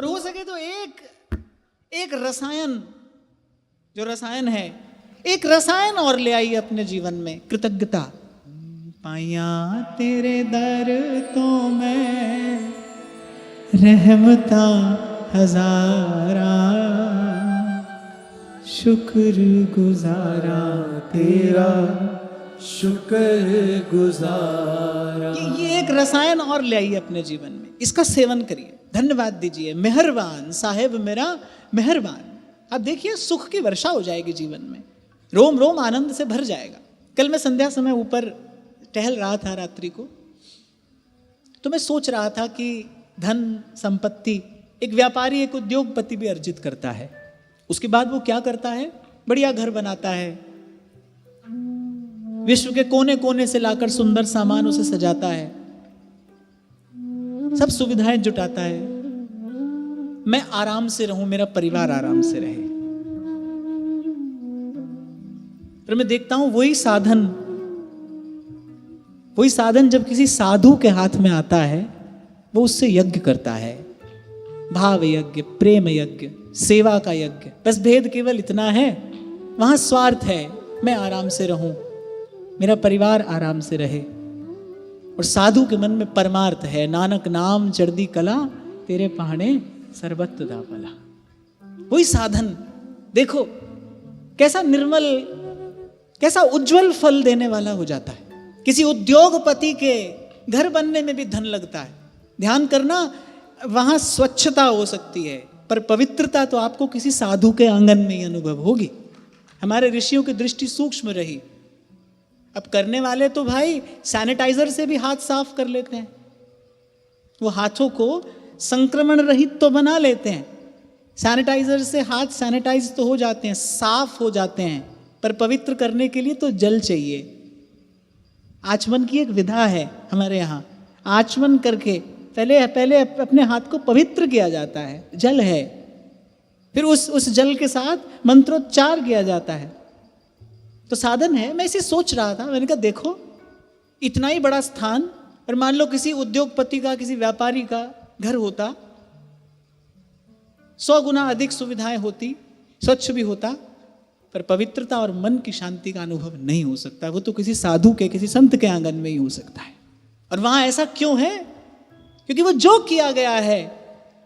और हो सके तो एक रसायन, जो रसायन है, एक रसायन और ले आइए अपने जीवन में, कृतज्ञता। पाया तेरे दर तो मैं रहमता हजारा, शुक्र गुजारा तेरा, शुक्र गुजारा। ये एक रसायन और ले आइए अपने जीवन में, इसका सेवन करिए, धन्यवाद दीजिए। मेहरबान साहेब मेरा मेहरबान। आप देखिए सुख की वर्षा हो जाएगी जीवन में, रोम रोम आनंद से भर जाएगा। कल मैं संध्या समय ऊपर टहल रहा था रात्रि को, तो मैं सोच रहा था कि धन संपत्ति एक व्यापारी, एक उद्योगपति भी अर्जित करता है, उसके बाद वो क्या करता है, बढ़िया घर बनाता है, विश्व के कोने कोने से लाकर सुंदर सामान उसे सजाता है, सब सुविधाएं जुटाता है। मैं आराम से रहूं, मेरा परिवार आराम से रहे। पर मैं देखता हूं वही साधन जब किसी साधु के हाथ में आता है, वो उससे यज्ञ करता है, भाव यज्ञ, प्रेम यज्ञ, सेवा का यज्ञ। बस भेद केवल इतना है, वहां स्वार्थ है, मैं आराम से रहूं, मेरा परिवार आराम से रहे। और साधु के मन में परमार्थ है, नानक नाम चढ़दी कला, तेरे पहाड़े सर्वत्र दा भला। वही साधन देखो कैसा निर्मल, कैसा उज्जवल फल देने वाला हो जाता है। किसी उद्योगपति के घर बनने में भी धन लगता है। ध्यान करना, वहां स्वच्छता हो सकती है, पर पवित्रता तो आपको किसी साधु के आंगन में ही अनुभव होगी। हमारे ऋषियों की दृष्टि सूक्ष्म रही। अब करने वाले तो भाई सैनिटाइजर से भी हाथ साफ कर लेते हैं, वो हाथों को संक्रमण रहित तो बना लेते हैं, सैनिटाइजर से हाथ सैनिटाइज तो हो जाते हैं, साफ हो जाते हैं, पर पवित्र करने के लिए तो जल चाहिए। आचमन की एक विधा है हमारे यहाँ, आचमन करके पहले अपने हाथ को पवित्र किया जाता है, जल है, फिर उस जल के साथ मंत्रोच्चार किया जाता है, तो साधन है। मैं इसे सोच रहा था, मैंने कहा देखो इतना ही बड़ा स्थान, और मान लो किसी उद्योगपति का, किसी व्यापारी का घर होता, 100 गुना अधिक सुविधाएं होती, स्वच्छ भी होता, पर पवित्रता और मन की शांति का अनुभव नहीं हो सकता। वो तो किसी साधु के, किसी संत के आंगन में ही हो सकता है। और वहां ऐसा क्यों है? क्योंकि वो जो किया गया है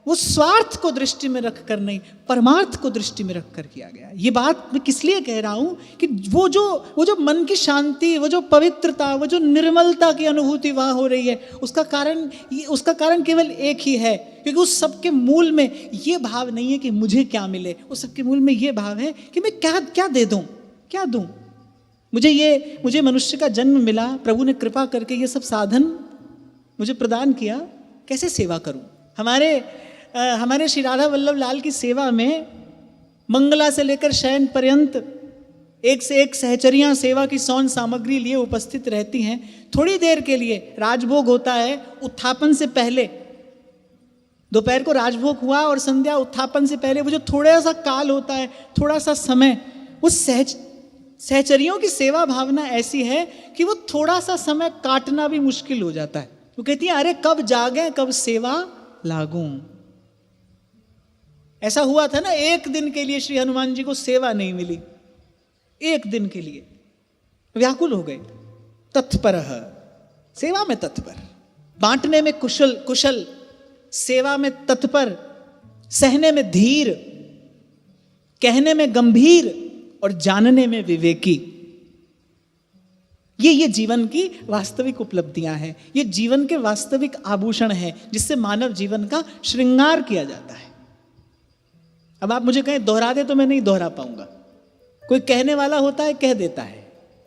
वो स्वार्थ को दृष्टि में रखकर नहीं, परमार्थ को दृष्टि में रखकर किया गया। ये बात मैं किस लिए कह रहा हूं कि वो जो मन की शांति, वो जो पवित्रता, वो जो निर्मलता की अनुभूति वहां हो रही है, उसका कारण केवल एक ही है। क्योंकि उस सबके मूल में ये भाव नहीं है कि मुझे क्या मिले, उस सबके मूल में ये भाव है कि मैं क्या दे दूं, क्या दूं। मुझे मनुष्य का जन्म मिला, प्रभु ने कृपा करके ये सब साधन मुझे प्रदान किया, कैसे सेवा करूं। हमारे श्री राधा वल्लभ लाल की सेवा में मंगला से लेकर शयन पर्यंत एक से एक सहचरियां सेवा की सौन सामग्री लिए उपस्थित रहती हैं। थोड़ी देर के लिए राजभोग होता है, उत्थापन से पहले, दोपहर को राजभोग हुआ और संध्या उत्थापन से पहले वो जो थोड़ा सा काल होता है, थोड़ा सा समय, उस सहचरियों की सेवा भावना ऐसी है कि वो थोड़ा सा समय काटना भी मुश्किल हो जाता है। वो कहती है अरे कब जागे, कब सेवा लागूं। ऐसा हुआ था ना, एक दिन के लिए श्री हनुमान जी को सेवा नहीं मिली, एक दिन के लिए व्याकुल हो गए। तत्पर, सेवा में तत्पर, बांटने में कुशल, सेवा में तत्पर, सहने में धीर, कहने में गंभीर और जानने में विवेकी। ये जीवन की वास्तविक उपलब्धियां हैं, ये जीवन के वास्तविक आभूषण हैं जिससे मानव जीवन का श्रृंगार किया जाता है। अब आप मुझे कहें दोहरा दे तो मैं नहीं दोहरा पाऊंगा। कोई कहने वाला होता है, कह देता है,